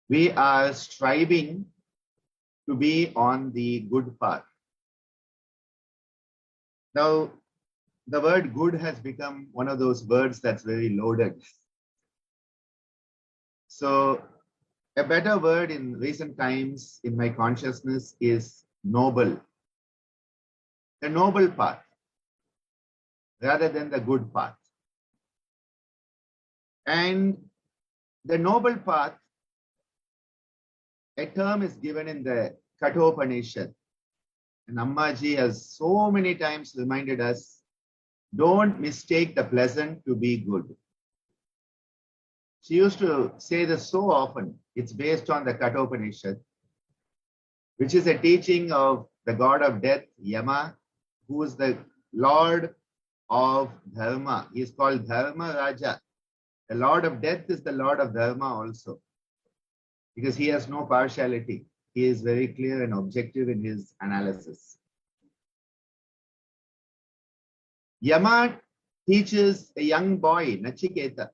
we are striving to be on the good path. Now, the word good has become one of those words that's very loaded. So, a better word in recent times in my consciousness is noble. The noble path rather than the good path. And the noble path, a term is given in the Kathopanishad. And Ammaji has so many times reminded us, don't mistake the pleasant to be good. She used to say this so often. It's based on the Kathopanishad, which is a teaching of the god of death, Yama, who is the lord of Dharma. He is called Dharma Raja. The lord of death is the lord of Dharma also, because he has no partiality. He is very clear and objective in his analysis. Yama teaches a young boy, Nachiketas,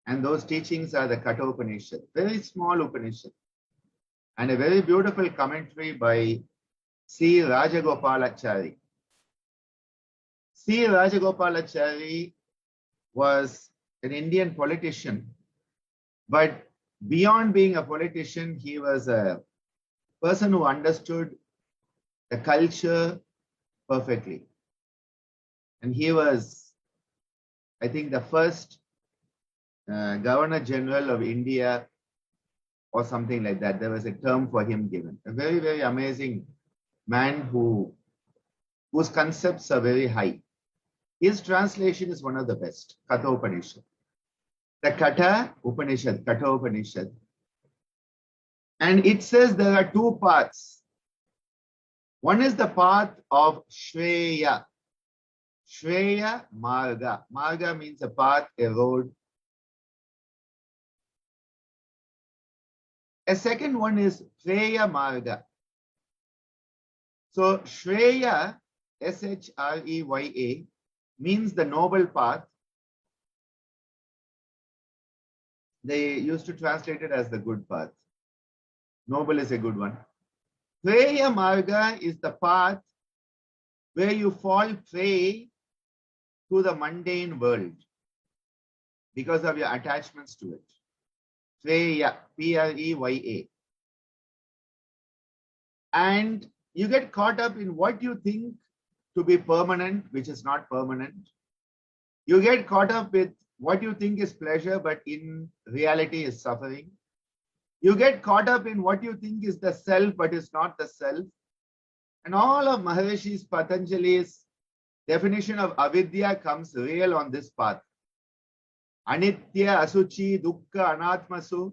and those teachings are the Kathopanishad, very small Upanishad, and a very beautiful commentary by C. Rajagopalachari. C. Rajagopalachari was an Indian politician, but beyond being a politician, he was a person who understood the culture perfectly. And he was, I think, the first Governor General of India or something like that. There was a term for him given. A very, very amazing man whose concepts are very high. His translation is one of the best, Kathopanishad. The Katha Upanishad, Katha Upanishad. And it says there are two paths. One is the path of Shreya. Shreya Marga. Marga means a path, a road. A second one is Shreya Marga. So Shreya, S-H-R-E-Y-A, means the noble path. They used to translate it as the good path. Noble is a good one. Shreya Marga is the path where you fall prey to the mundane world because of your attachments to it. Shreya, P-R-E-Y-A. And you get caught up in what you think to be permanent, which is not permanent. You get caught up with what you think is pleasure, but in reality is suffering. You get caught up in what you think is the self, but is not the self. And all of Maharishi's Patanjali's definition of avidya comes real on this path. Anitya, Asuchi, Dukkha, Anatmasu.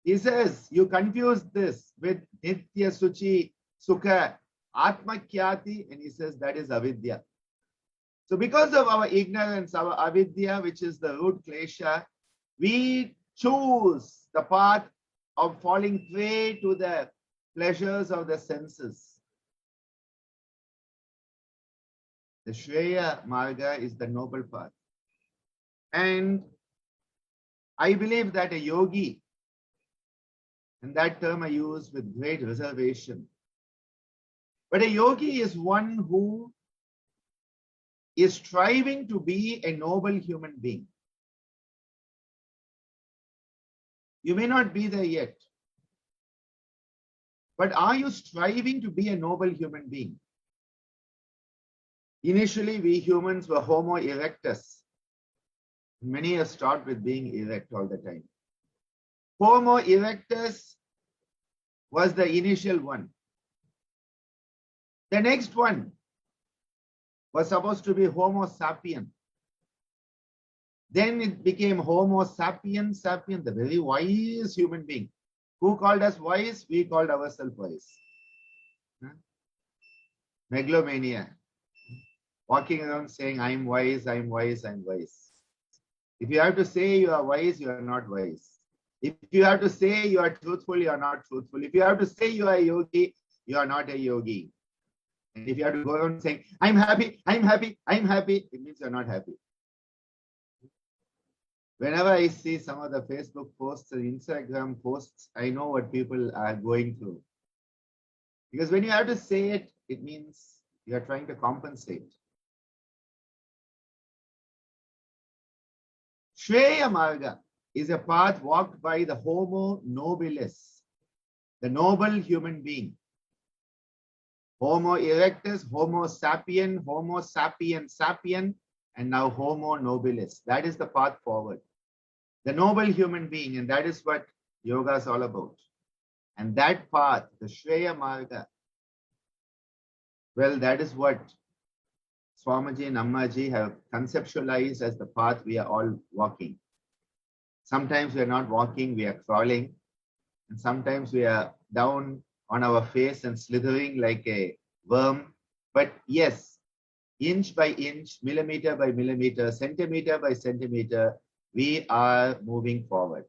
He says, you confuse this with Nitya, Suchi, Sukha, Atmakyati, and he says that is avidya. So because of our ignorance, our avidya, which is the root klesha, we choose the path of falling prey to the pleasures of the senses. The Shreya Marga is the noble path. And I believe that a yogi, and that term I use with great reservation, but a yogi is one who is striving to be a noble human being. You may not be there yet, but are you striving to be a noble human being? Initially, we humans were Homo erectus. Many have stopped with being erect all the time. Homo erectus was the initial one. The next one was supposed to be Homo sapien. Then it became Homo sapien, the very wise human being. Who called us wise? We called ourselves wise. Megalomania. Walking around saying, I'm wise, I'm wise, I'm wise. If you have to say you are wise, you are not wise. If you have to say you are truthful, you are not truthful. If you have to say you are a yogi, you are not a yogi. And if you have to go around saying, I'm happy, I'm happy, I'm happy, it means you're not happy. Whenever I see some of the Facebook posts and Instagram posts, I know what people are going through. Because when you have to say it, it means you are trying to compensate. Shreya Marga is a path walked by the Homo nobilis, the noble human being. Homo erectus, Homo sapien sapien, and now Homo nobilis. That is the path forward. The noble human being, and that is what yoga is all about. And that path, the Shreya Marga, well, that is what Swamiji and Ammaji have conceptualized as the path we are all walking. Sometimes we are not walking, we are crawling. And sometimes we are down on our face and slithering like a worm. But yes, inch by inch, millimeter by millimeter, centimeter by centimeter, we are moving forward.